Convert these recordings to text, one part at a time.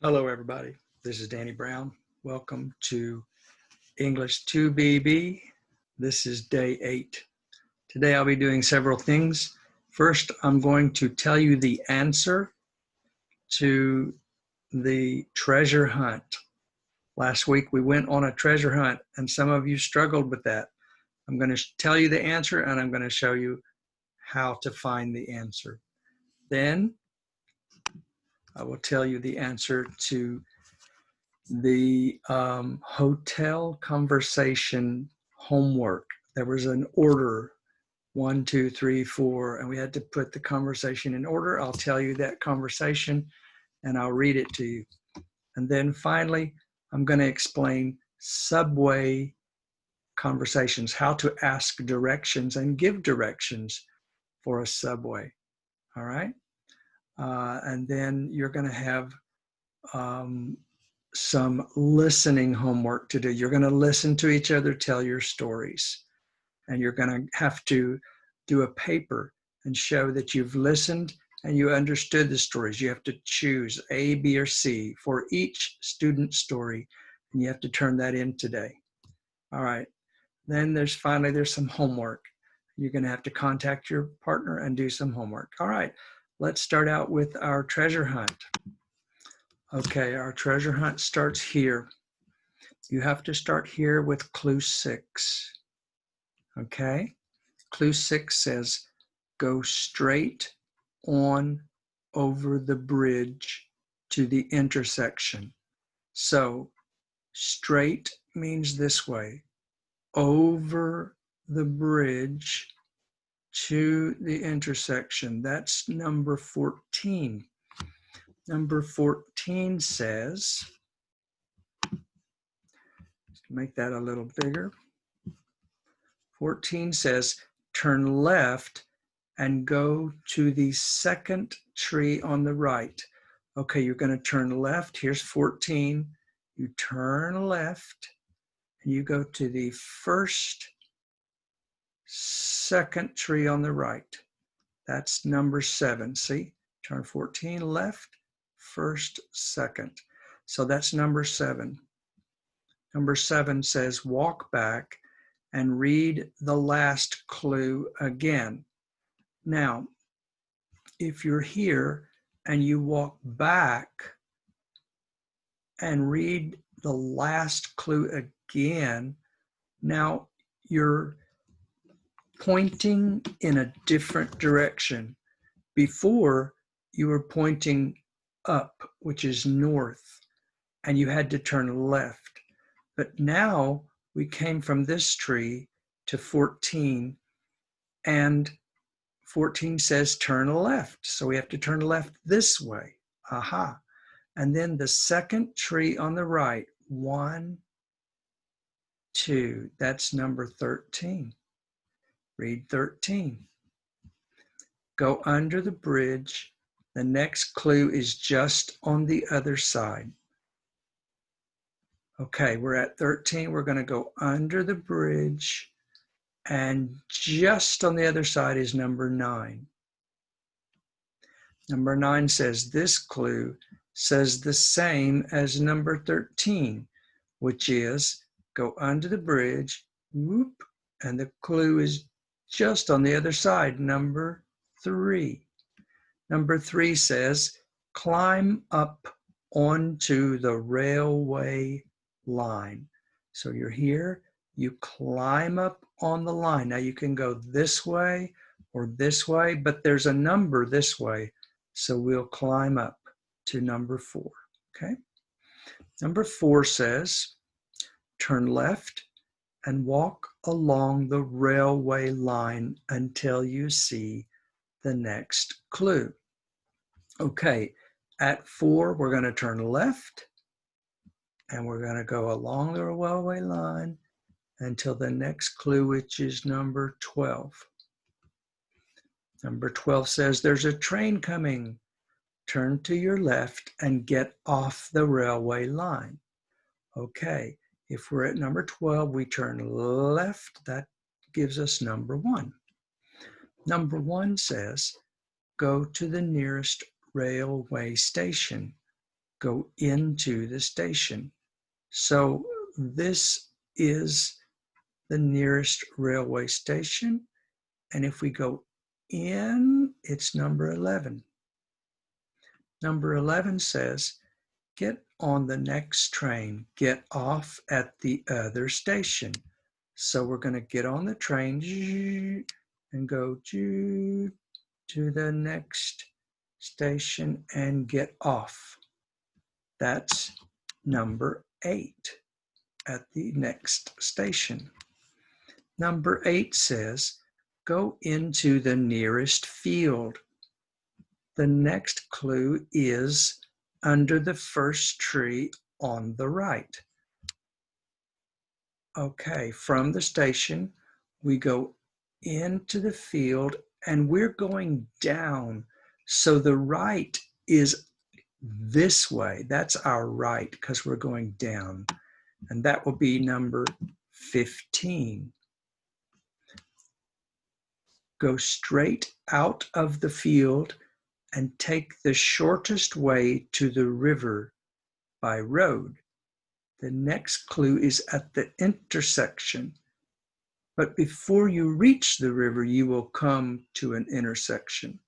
Hello, everybody. This is Danny Brown. Welcome to English 2BB. This is day 8. Today I'll be doing several things. First, I'm going to tell you the answer to the treasure hunt. Last week we went on a treasure hunt and some of you struggled with that. I'm going to tell you the answer and I'm going to show you how to find the answer. Then I will tell you the answer to the hotel conversation homework. There was an order 1, 2, 3, 4, and we had to put the conversation in order. I'll tell you that conversation and I'll read it to you. And then finally, I'm going to explain subway conversations, how to ask directions and give directions for a subway. All right. And then you're going to have some listening homework to do. You're going to listen to each other tell your stories, and you're going to have to do a paper and show that you've listened and you understood the stories. You have to choose A, B, or C for each student story, and you have to turn that in today. All right. Then there's some homework. You're going to have to contact your partner and do some homework. All right. Let's start out with our treasure hunt. Okay, our treasure hunt starts here. You have to start here with clue 6. Okay? Clue 6 says, go straight on over the bridge to the intersection. So, straight means this way. Over the bridge to the intersection. That's number 14. Number 14 says, make that a little bigger. 14 says, turn left and go to the second tree on the right. Okay, you're going to turn left. Here's 14. You turn left and you go to the second tree on the right. That's number 7. See, turn 14 left, first, second. So that's number 7. Number 7 says, walk back and read the last clue again. Now, if you're here and you walk back and read the last clue again, now you're pointing in a different direction. Before, you were pointing up, which is north, and you had to turn left. But now we came from this tree to 14, and 14 says turn left. So we have to turn left this way. Aha. And then the second tree on the right, 1, 2, that's number 13. Read 13. Go under the bridge. The next clue is just on the other side. Okay, we're at 13. We're going to go under the bridge, and just on the other side is number 9. Number 9 says this clue says the same as number 13, which is go under the bridge, whoop, and the clue is just on the other side, number 3. Number 3 says climb up onto the railway line. So you're here, you climb up on the line. Now you can go this way or this way, but there's a number this way. So we'll climb up to number 4, okay? Number 4 says, turn left and walk along the railway line until you see the next clue. Okay, at 4, we're going to turn left and we're going to go along the railway line until the next clue, which is number 12. Number 12 says there's a train coming. Turn to your left and get off the railway line. Okay, if we're at number 12, we turn left. That gives us number 1. Number 1 says, go to the nearest railway station. go into the station. So this is the nearest railway station. And if we go in, it's number 11. Number 11 says, get on the next train, get off at the other station. So we're going to get on the train and go to the next station and get off. That's number 8, at the next station. Number 8 says, go into the nearest field. The next clue is under the first tree on the right. Okay, from the station, we go into the field and we're going down. So the right is this way. That's our right because we're going down. And that will be number 15. Go straight out of the field and take the shortest way to the river by road. The next clue is at the intersection. But before you reach the river, you will come to an intersection.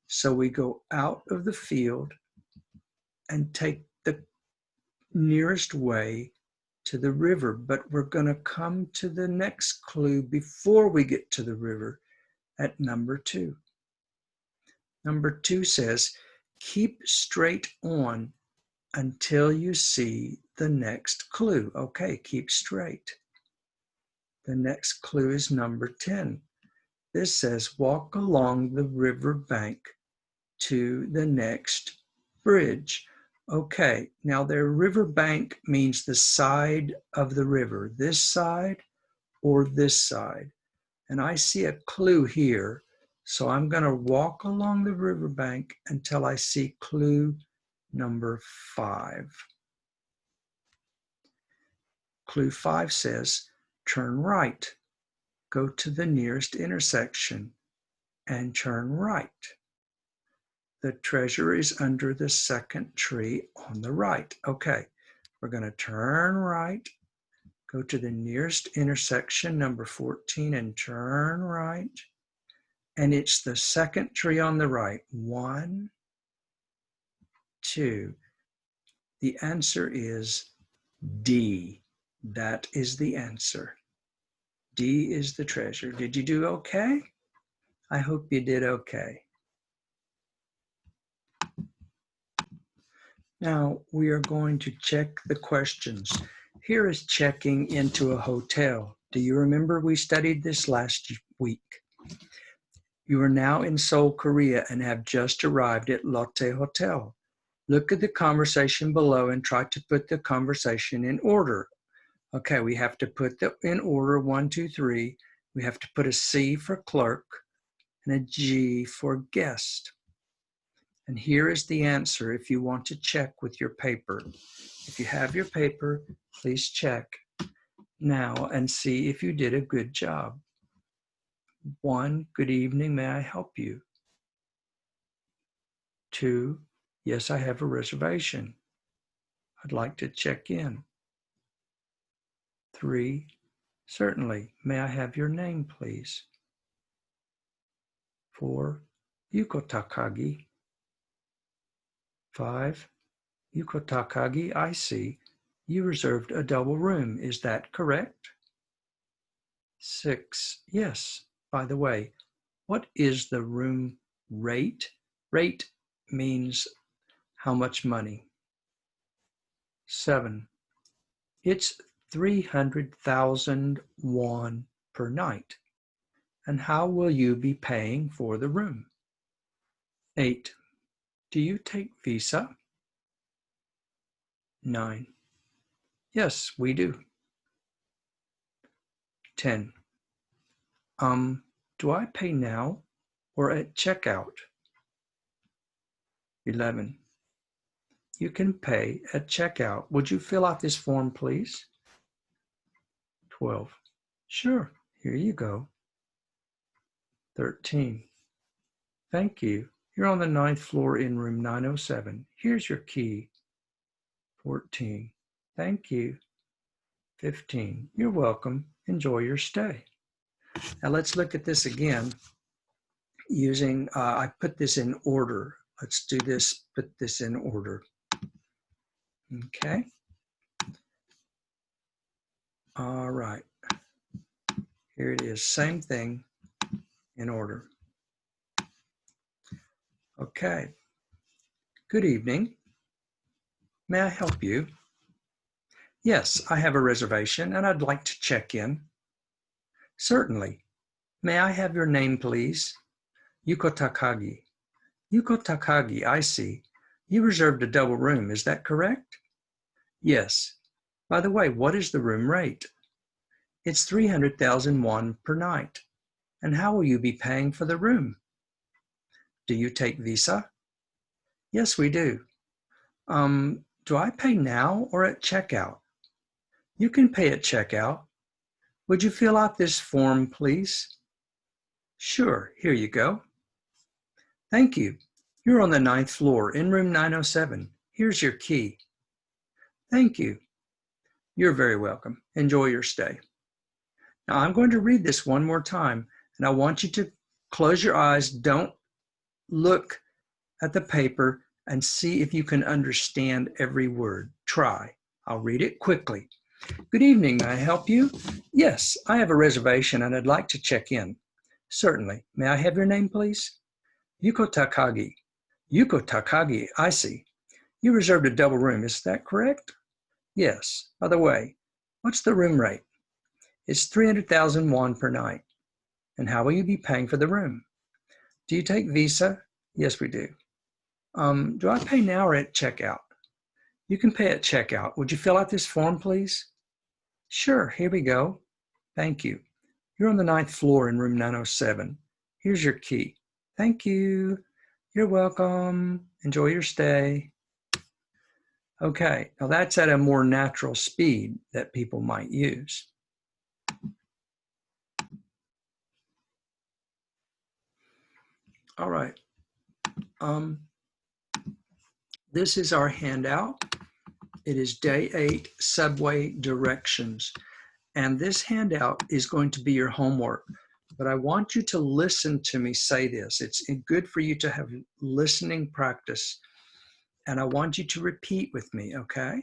So we go out of the field and take the nearest way to the river, but we're going to come to the next clue before we get to the river at number 2. Number 2 says, keep straight on until you see the next clue. Okay, keep straight. The next clue is number 10. This says, walk along the river bank to the next bridge. Okay, now the river bank means the side of the river, this side or this side. And I see a clue here, so I'm going to walk along the river bank until I see clue number 5. Clue 5 says, turn right, go to the nearest intersection and turn right. The treasure is under the second tree on the right. Okay, we're going to turn right, go to the nearest intersection, number 14, and turn right. And it's the second tree on the right. 1, 2. The answer is D. That is the answer. D is the treasure. Did you do okay? I hope you did okay. Now we are going to check the questions. Here is checking into a hotel. Do you remember we studied this last week? You are now in Seoul, Korea and have just arrived at Lotte Hotel. Look at the conversation below and try to put the conversation in order. Okay, we have to put them in order, 1, 2, 3. We have to put a C for clerk and a G for guest. And here is the answer if you want to check with your paper. If you have your paper, please check now and see if you did a good job. 1, good evening, may I help you? 2, yes, I have a reservation. I'd like to check in. 3, certainly, may I have your name, please? 4, Yuko Takagi. 5, Yuko Takagi, I see. You reserved a double room, is that correct? 6, yes. By the way, what is the room rate? Rate means how much money. 7, it's 300,000 won per night. And how will you be paying for the room? 8, do you take Visa? 9, yes, we do. 10, do I pay now or at checkout? 11, you can pay at checkout. Would you fill out this form, please? 12, sure, here you go. 13, thank you. You're on the 9th floor in room 907. Here's your key. 14. Thank you. 15. You're welcome. Enjoy your stay. Now let's look at this again using, I put this in order. Let's do this, put this in order. Okay. All right. Here it is, same thing in order. Okay. Good evening. May I help you? Yes, I have a reservation and I'd like to check in. Certainly. May I have your name, please? Yuko Takagi. Yuko Takagi, I see. You reserved a double room, is that correct? Yes. By the way, what is the room rate? It's 300,000 won per night. And how will you be paying for the room? Do you take Visa? Yes, we do. Do I pay now or at checkout? You can pay at checkout. Would you fill out this form, please? Sure, here you go. Thank you. You're on the 9th floor in room 907. Here's your key. Thank you. You're very welcome. Enjoy your stay. Now I'm going to read this one more time, and I want you to close your eyes. Don't look at the paper and see if you can understand every word. Try. I'll read it quickly. Good evening. May I help you? Yes, I have a reservation and I'd like to check in. Certainly. May I have your name, please? Yuko Takagi. Yuko Takagi, I see. You reserved a double room, is that correct? Yes. By the way, what's the room rate? It's 300,000 won per night. And how will you be paying for the room? Do you take Visa? Yes, we do. Do I pay now or at checkout? You can pay at checkout. Would you fill out this form, please? Sure, here we go. Thank you. You're on the 9th floor in room 907. Here's your key. Thank you. You're welcome. Enjoy your stay. Okay, now that's at a more natural speed that people might use. All right. This is our handout. It is day 8, subway directions. And this handout is going to be your homework. But I want you to listen to me say this. It's good for you to have listening practice. And I want you to repeat with me, okay?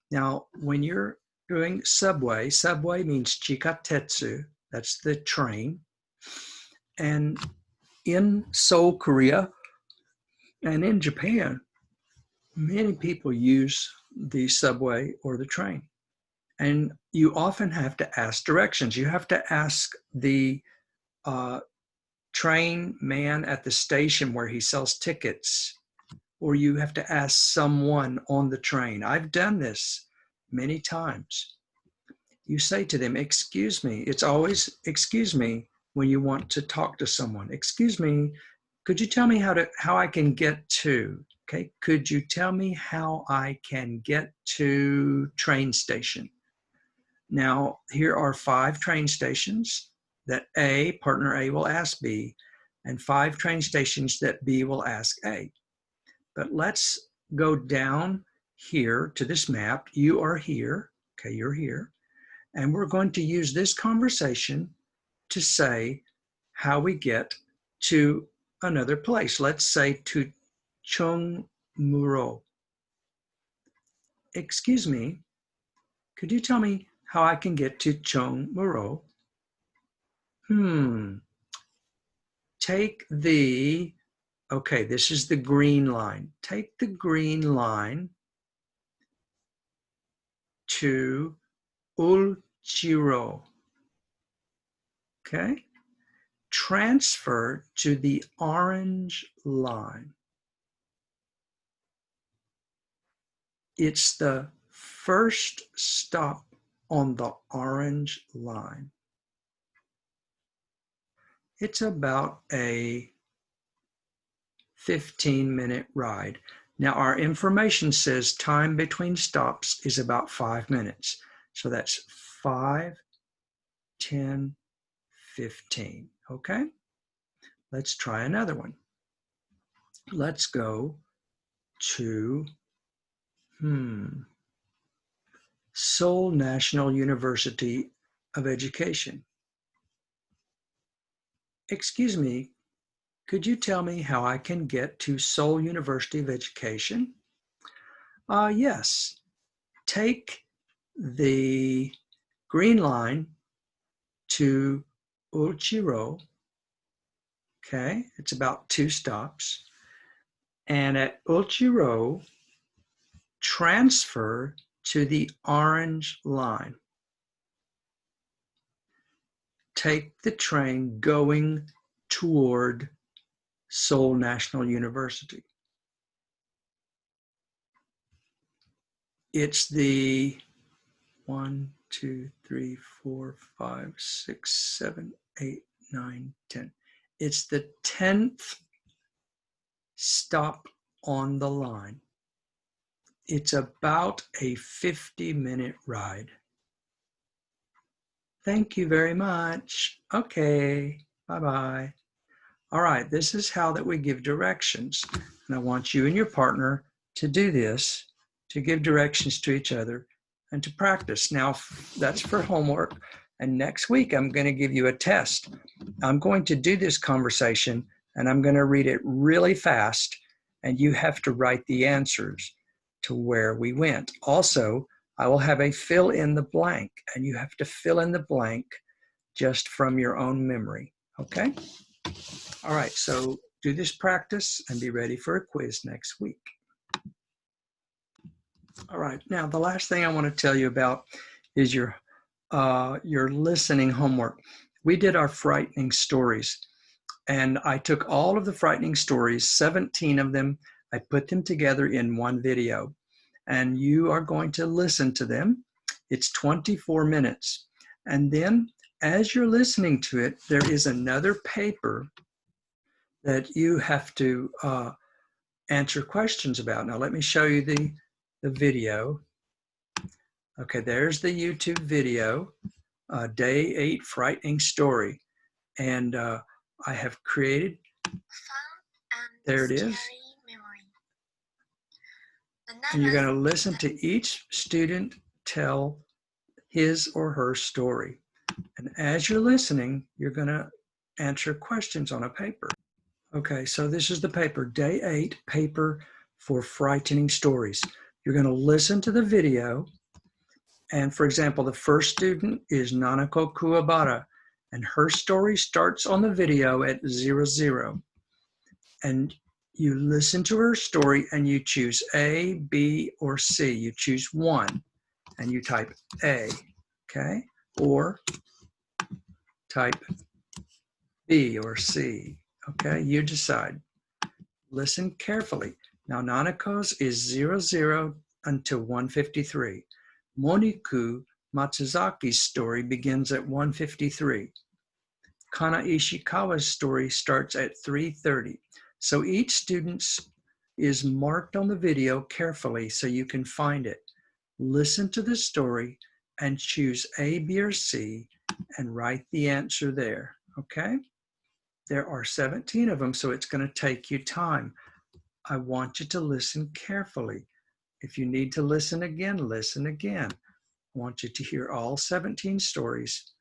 Now, when you're doing subway, subway means chikatetsu. That's the train. And in Seoul, Korea, and in Japan, many people use the subway or the train. And you often have to ask directions. You have to ask the train man at the station where he sells tickets, or you have to ask someone on the train. I've done this many times. You say to them, excuse me. It's always excuse me when you want to talk to someone. Excuse me, could you tell me how I can get to, okay? Could you tell me how I can get to train station? Now, here are 5 train stations that partner A will ask B, and 5 train stations that B will ask A. But let's go down here to this map. You are here, okay, you're here. And we're going to use this conversation to say how we get to another place. Let's say to Chongmuro. Excuse me, could you tell me how I can get to Chongmuro? Take the, okay, this is the green line. Take the green line to Ulchiro. Okay? Transfer to the orange line. It's the first stop on the orange line. It's about a 15-minute ride. Now our information says time between stops is about 5 minutes. So that's 5, 10, 15, okay? Let's try another one. Let's go to, Seoul National University of Education. Excuse me, could you tell me how I can get to Seoul University of Education? Yes. Take the green line to Ulchiro. Okay, it's about 2 stops. And at Ulchiro, transfer to the orange line. Take the train going toward Seoul National University. It's the 1, 2, 3, 4, 5, 6, 7, 8, 9, 10. It's the 10th stop on the line. It's about a 50-minute ride. Thank you very much. Okay, bye-bye. All right, this is how that we give directions. And I want you and your partner to do this, to give directions to each other and to practice. Now, that's for homework. And next week, I'm going to give you a test. I'm going to do this conversation and I'm going to read it really fast. And you have to write the answers to where we went. Also, I will have a fill in the blank, and you have to fill in the blank just from your own memory, okay? All right, so do this practice and be ready for a quiz next week. All right, now the last thing I want to tell you about is your listening homework. We did our frightening stories, and I took all of the frightening stories, 17 of them, I put them together in one video. And you are going to listen to them. It's 24 minutes. And then as you're listening to it, there is another paper that you have to answer questions about. Now, let me show you the video. Okay, there's the YouTube video, Day 8 Frightening Story. And I have created, there it is. And you're going to listen to each student tell his or her story. And as you're listening, you're going to answer questions on a paper. Okay, so this is the paper, Day 8, paper for frightening stories. You're going to listen to the video. And for example, the first student is Nanako Kuwabara, and her story starts on the video at 00. And you listen to her story and you choose A, B, or C. You choose one and you type A, okay? Or type B or C, okay? You decide. Listen carefully. Now, Nanako's is 00 until 153. Moniku Matsuzaki's story begins at 153. Kana Ishikawa's story starts at 3:30. So each student's is marked on the video carefully so you can find it. Listen to the story and choose A, B, or C and write the answer there, okay? There are 17 of them, so it's going to take you time. I want you to listen carefully. If you need to listen again, listen again. I want you to hear all 17 stories.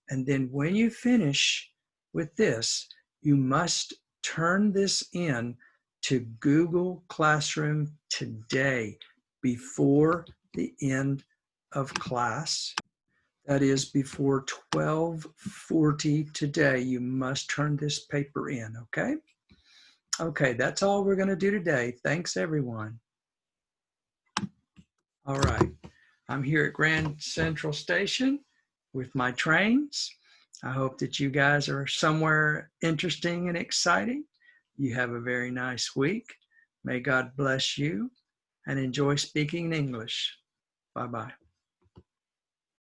And then when you finish with this, you must turn this in to Google Classroom today before the end of class. That is before 12:40 today. You must turn this paper in, okay? Okay, that's all we're going to do today. Thanks, everyone. All right, I'm here at Grand Central Station with my trains. I hope that you guys are somewhere interesting and exciting. You have a very nice week. May God bless you and enjoy speaking English. Bye-bye.